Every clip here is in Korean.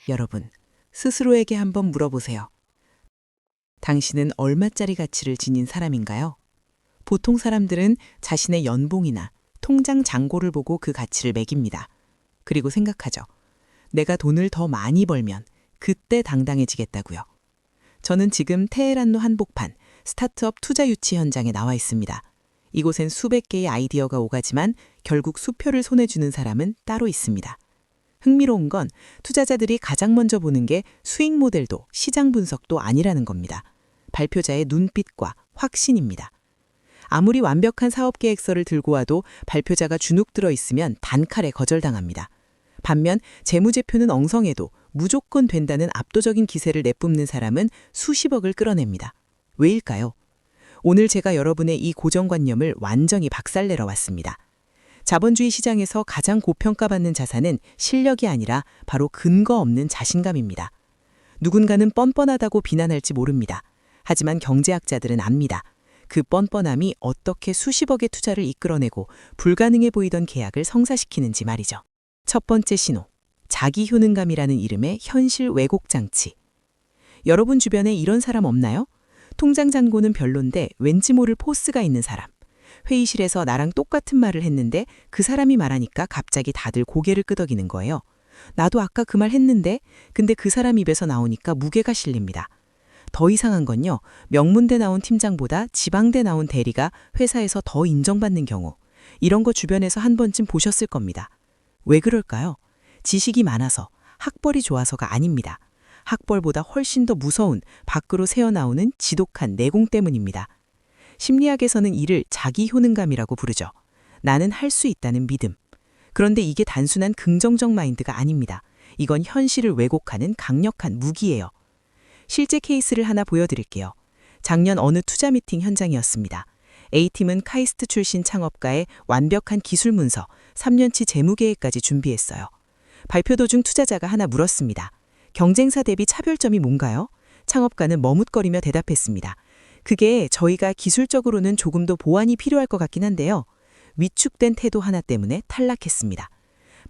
여러분, 스스로에게 한번 물어보세요. 당신은 얼마짜리 가치를 지닌 사람인가요? 보통 사람들은 자신의 연봉이나 통장 잔고를 보고 그 가치를 매깁니다. 그리고 생각하죠. 내가 돈을 더 많이 벌면 그때 당당해지겠다고요. 저는 지금 테헤란로 한복판 스타트업 투자 유치 현장에 나와 있습니다. 이곳엔 수백 개의 아이디어가 오가지만 결국 수표를 손에 쥐는 사람은 따로 있습니다. 흥미로운 건 투자자들이 가장 먼저 보는 게 수익 모델도 시장 분석도 아니라는 겁니다. 발표자의 눈빛과 확신입니다. 아무리 완벽한 사업 계획서를 들고 와도 발표자가 주눅 들어 있으면 단칼에 거절당합니다. 반면 재무제표는 엉성해도 무조건 된다는 압도적인 기세를 내뿜는 사람은 수십억을 끌어냅니다. 왜일까요? 오늘 제가 여러분의 이 고정관념을 완전히 박살내러 왔습니다. 자본주의 시장에서 가장 고평가받는 자산은 실력이 아니라 바로 근거 없는 자신감입니다. 누군가는 뻔뻔하다고 비난할지 모릅니다. 하지만 경제학자들은 압니다. 그 뻔뻔함이 어떻게 수십억의 투자를 이끌어내고 불가능해 보이던 계약을 성사시키는지 말이죠. 첫 번째 신호, 자기 효능감이라는 이름의 현실 왜곡 장치. 여러분 주변에 이런 사람 없나요? 통장 잔고는 별론데 왠지 모를 포스가 있는 사람. 회의실에서 나랑 똑같은 말을 했는데 그 사람이 말하니까 갑자기 다들 고개를 끄덕이는 거예요. 나도 아까 그 말 했는데 근데 그 사람 입에서 나오니까 무게가 실립니다. 더 이상한 건요. 명문대 나온 팀장보다 지방대 나온 대리가 회사에서 더 인정받는 경우. 이런 거 주변에서 한 번쯤 보셨을 겁니다. 왜 그럴까요? 지식이 많아서, 학벌이 좋아서가 아닙니다. 학벌보다 훨씬 더 무서운 밖으로 새어나오는 지독한 내공 때문입니다. 심리학에서는 이를 자기 효능감이라고 부르죠. 나는 할 수 있다는 믿음. 그런데 이게 단순한 긍정적 마인드가 아닙니다. 이건 현실을 왜곡하는 강력한 무기예요. 실제 케이스를 하나 보여드릴게요. 작년 어느 투자 미팅 현장이었습니다. A팀은 카이스트 출신 창업가의 완벽한 기술 문서, 3년치 재무계획까지 준비했어요. 발표 도중 투자자가 하나 물었습니다. 경쟁사 대비 차별점이 뭔가요? 창업가는 머뭇거리며 대답했습니다. 그게 저희가 기술적으로는 조금 더 보완이 필요할 것 같긴 한데요. 위축된 태도 하나 때문에 탈락했습니다.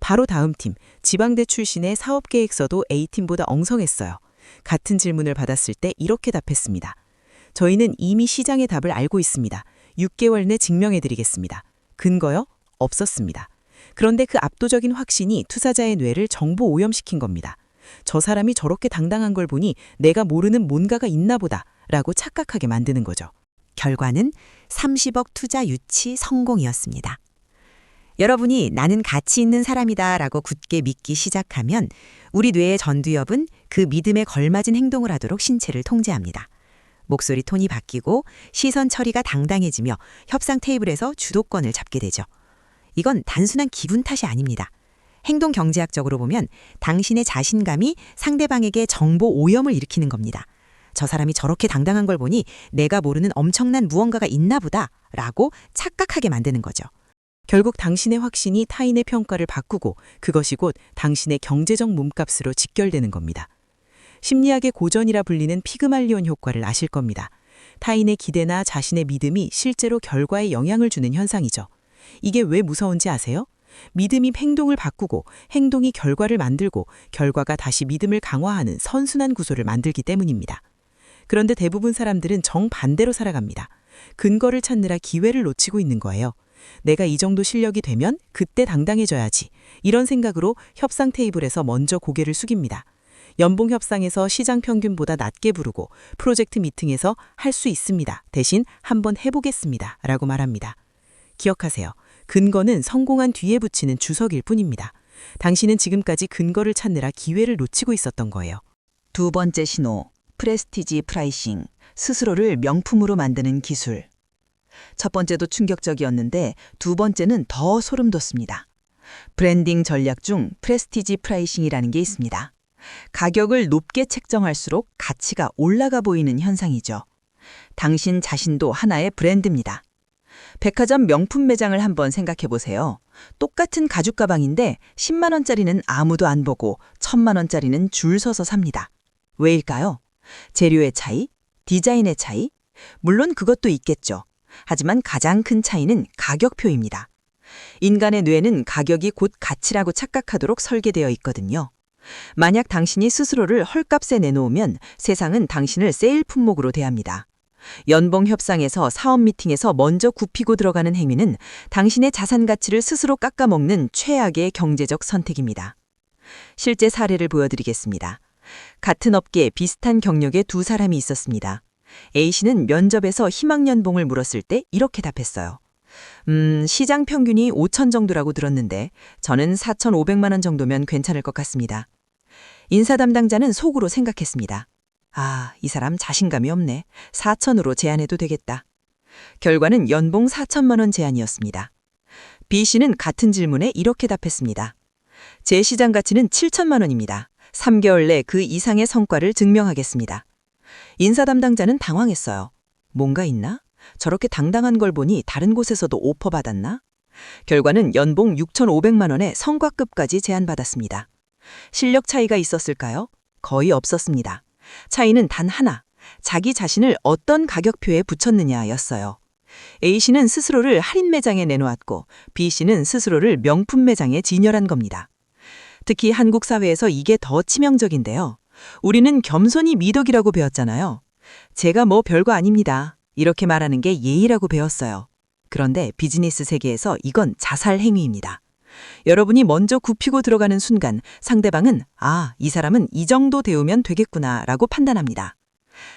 바로 다음 팀, 지방대 출신의 사업계획서도 A팀보다 엉성했어요. 같은 질문을 받았을 때 이렇게 답했습니다. 저희는 이미 시장의 답을 알고 있습니다. 6개월 내 증명해드리겠습니다. 근거요? 없었습니다. 그런데 그 압도적인 확신이 투자자의 뇌를 정보 오염시킨 겁니다. 저 사람이 저렇게 당당한 걸 보니 내가 모르는 뭔가가 있나 보다 라고 착각하게 만드는 거죠. 결과는 30억 투자 유치 성공이었습니다. 여러분이 나는 가치 있는 사람이다 라고 굳게 믿기 시작하면 우리 뇌의 전두엽은 그 믿음에 걸맞은 행동을 하도록 신체를 통제합니다. 목소리 톤이 바뀌고 시선 처리가 당당해지며 협상 테이블에서 주도권을 잡게 되죠. 이건 단순한 기분 탓이 아닙니다. 행동 경제학적으로 보면 당신의 자신감이 상대방에게 정보 오염을 일으키는 겁니다. 저 사람이 저렇게 당당한 걸 보니 내가 모르는 엄청난 무언가가 있나 보다 라고 착각하게 만드는 거죠. 결국 당신의 확신이 타인의 평가를 바꾸고 그것이 곧 당신의 경제적 몸값으로 직결되는 겁니다. 심리학의 고전이라 불리는 피그말리온 효과를 아실 겁니다. 타인의 기대나 자신의 믿음이 실제로 결과에 영향을 주는 현상이죠. 이게 왜 무서운지 아세요? 믿음이 행동을 바꾸고 행동이 결과를 만들고 결과가 다시 믿음을 강화하는 선순환 구조를 만들기 때문입니다. 그런데 대부분 사람들은 정반대로 살아갑니다. 근거를 찾느라 기회를 놓치고 있는 거예요. 내가 이 정도 실력이 되면 그때 당당해져야지. 이런 생각으로 협상 테이블에서 먼저 고개를 숙입니다. 연봉 협상에서 시장 평균보다 낮게 부르고 프로젝트 미팅에서 할 수 있습니다. 대신 한번 해보겠습니다. 라고 말합니다. 기억하세요. 근거는 성공한 뒤에 붙이는 주석일 뿐입니다. 당신은 지금까지 근거를 찾느라 기회를 놓치고 있었던 거예요. 두 번째 신호, 프레스티지 프라이싱, 스스로를 명품으로 만드는 기술. 첫 번째도 충격적이었는데 두 번째는 더 소름 돋습니다. 브랜딩 전략 중 프레스티지 프라이싱이라는 게 있습니다. 가격을 높게 책정할수록 가치가 올라가 보이는 현상이죠. 당신 자신도 하나의 브랜드입니다. 백화점 명품 매장을 한번 생각해 보세요. 똑같은 가죽 가방인데 10만 원짜리는 아무도 안 보고 1000만 원짜리는 줄 서서 삽니다. 왜일까요? 재료의 차이? 디자인의 차이? 물론 그것도 있겠죠. 하지만 가장 큰 차이는 가격표입니다. 인간의 뇌는 가격이 곧 가치라고 착각하도록 설계되어 있거든요. 만약 당신이 스스로를 헐값에 내놓으면 세상은 당신을 세일 품목으로 대합니다. 연봉 협상에서 사업 미팅에서 먼저 굽히고 들어가는 행위는 당신의 자산 가치를 스스로 깎아먹는 최악의 경제적 선택입니다. 실제 사례를 보여드리겠습니다. 같은 업계에 비슷한 경력의 두 사람이 있었습니다. A씨는 면접에서 희망 연봉을 물었을 때 이렇게 답했어요. 시장 평균이 5천 정도라고 들었는데 저는 4,500만 원 정도면 괜찮을 것 같습니다. 인사 담당자는 속으로 생각했습니다. 아, 이 사람 자신감이 없네. 4천으로 제안해도 되겠다. 결과는 연봉 4천만 원 제안이었습니다. B씨는 같은 질문에 이렇게 답했습니다. 제 시장 가치는 7천만 원입니다. 3개월 내 그 이상의 성과를 증명하겠습니다. 인사 담당자는 당황했어요. 뭔가 있나? 저렇게 당당한 걸 보니 다른 곳에서도 오퍼 받았나? 결과는 연봉 6,500만 원의 성과급까지 제안받았습니다. 실력 차이가 있었을까요? 거의 없었습니다. 차이는 단 하나, 자기 자신을 어떤 가격표에 붙였느냐였어요. A씨는 스스로를 할인 매장에 내놓았고 B씨는 스스로를 명품 매장에 진열한 겁니다. 특히 한국 사회에서 이게 더 치명적인데요. 우리는 겸손이 미덕이라고 배웠잖아요. 제가 뭐 별거 아닙니다. 이렇게 말하는 게 예의라고 배웠어요. 그런데 비즈니스 세계에서 이건 자살 행위입니다. 여러분이 먼저 굽히고 들어가는 순간 상대방은 이 사람은 이 정도 대우면 되겠구나 라고 판단합니다.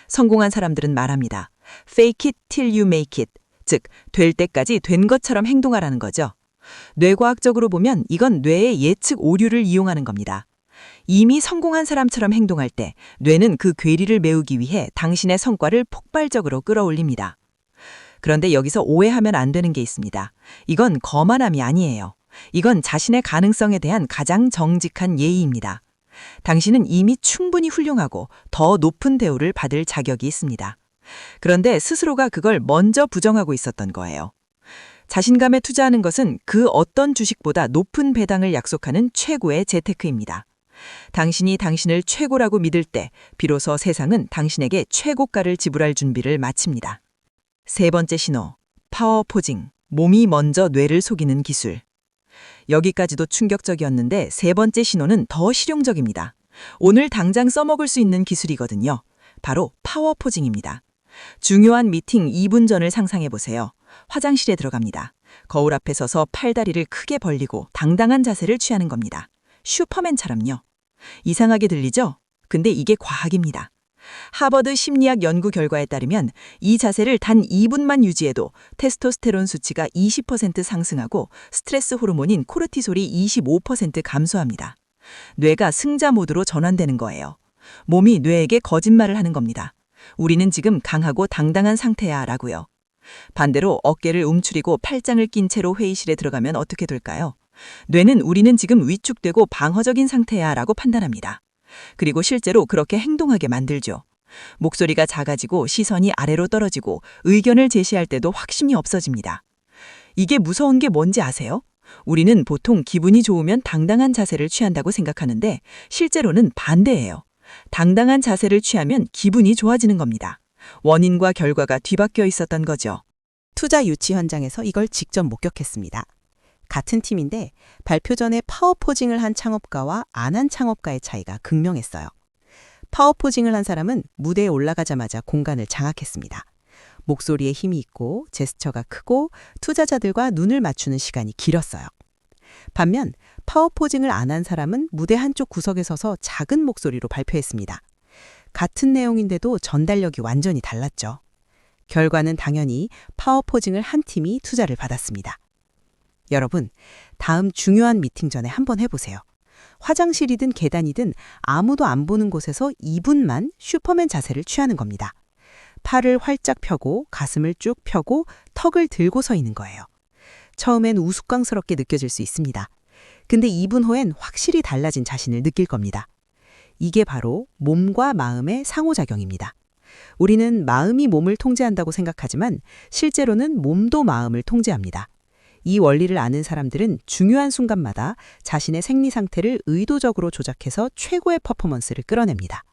성공한 사람들은 말합니다. Fake it till you make it. 즉, 될 때까지 된 것처럼 행동하라는 거죠. 뇌과학적으로 보면 이건 뇌의 예측 오류를 이용하는 겁니다. 이미 성공한 사람처럼 행동할 때 뇌는 그 괴리를 메우기 위해 당신의 성과를 폭발적으로 끌어올립니다. 그런데 여기서 오해하면 안 되는 게 있습니다. 이건 거만함이 아니에요. 이건 자신의 가능성에 대한 가장 정직한 예의입니다. 당신은 이미 충분히 훌륭하고 더 높은 대우를 받을 자격이 있습니다. 그런데 스스로가 그걸 먼저 부정하고 있었던 거예요. 자신감에 투자하는 것은 그 어떤 주식보다 높은 배당을 약속하는 최고의 재테크입니다. 당신이 당신을 최고라고 믿을 때 비로소 세상은 당신에게 최고가를 지불할 준비를 마칩니다. 세 번째 신호, 파워 포징, 몸이 먼저 뇌를 속이는 기술. 여기까지도 충격적이었는데 세 번째 신호는 더 실용적입니다. 오늘 당장 써먹을 수 있는 기술이거든요. 바로 파워 포징입니다. 중요한 미팅 2분 전을 상상해 보세요. 화장실에 들어갑니다. 거울 앞에 서서 팔다리를 크게 벌리고 당당한 자세를 취하는 겁니다. 슈퍼맨처럼요. 이상하게 들리죠? 근데 이게 과학입니다. 하버드 심리학 연구 결과에 따르면 이 자세를 단 2분만 유지해도 테스토스테론 수치가 20% 상승하고 스트레스 호르몬인 코르티솔이 25% 감소합니다. 뇌가 승자 모드로 전환되는 거예요. 몸이 뇌에게 거짓말을 하는 겁니다. 우리는 지금 강하고 당당한 상태야 라고요. 반대로 어깨를 움츠리고 팔짱을 낀 채로 회의실에 들어가면 어떻게 될까요? 뇌는 우리는 지금 위축되고 방어적인 상태야 라고 판단합니다. 그리고 실제로 그렇게 행동하게 만들죠. 목소리가 작아지고 시선이 아래로 떨어지고 의견을 제시할 때도 확신이 없어집니다. 이게 무서운 게 뭔지 아세요? 우리는 보통 기분이 좋으면 당당한 자세를 취한다고 생각하는데 실제로는 반대예요. 당당한 자세를 취하면 기분이 좋아지는 겁니다. 원인과 결과가 뒤바뀌어 있었던 거죠. 투자 유치 현장에서 이걸 직접 목격했습니다. 같은 팀인데 발표 전에 파워포징을 한 창업가와 안 한 창업가의 차이가 극명했어요. 파워포징을 한 사람은 무대에 올라가자마자 공간을 장악했습니다. 목소리에 힘이 있고 제스처가 크고 투자자들과 눈을 맞추는 시간이 길었어요. 반면 파워포징을 안 한 사람은 무대 한쪽 구석에 서서 작은 목소리로 발표했습니다. 같은 내용인데도 전달력이 완전히 달랐죠. 결과는 당연히 파워포징을 한 팀이 투자를 받았습니다. 여러분, 다음 중요한 미팅 전에 한번 해보세요. 화장실이든 계단이든 아무도 안 보는 곳에서 2분만 슈퍼맨 자세를 취하는 겁니다. 팔을 활짝 펴고 가슴을 쭉 펴고 턱을 들고 서 있는 거예요. 처음엔 우스꽝스럽게 느껴질 수 있습니다. 근데 2분 후엔 확실히 달라진 자신을 느낄 겁니다. 이게 바로 몸과 마음의 상호작용입니다. 우리는 마음이 몸을 통제한다고 생각하지만 실제로는 몸도 마음을 통제합니다. 이 원리를 아는 사람들은 중요한 순간마다 자신의 생리 상태를 의도적으로 조작해서 최고의 퍼포먼스를 끌어냅니다.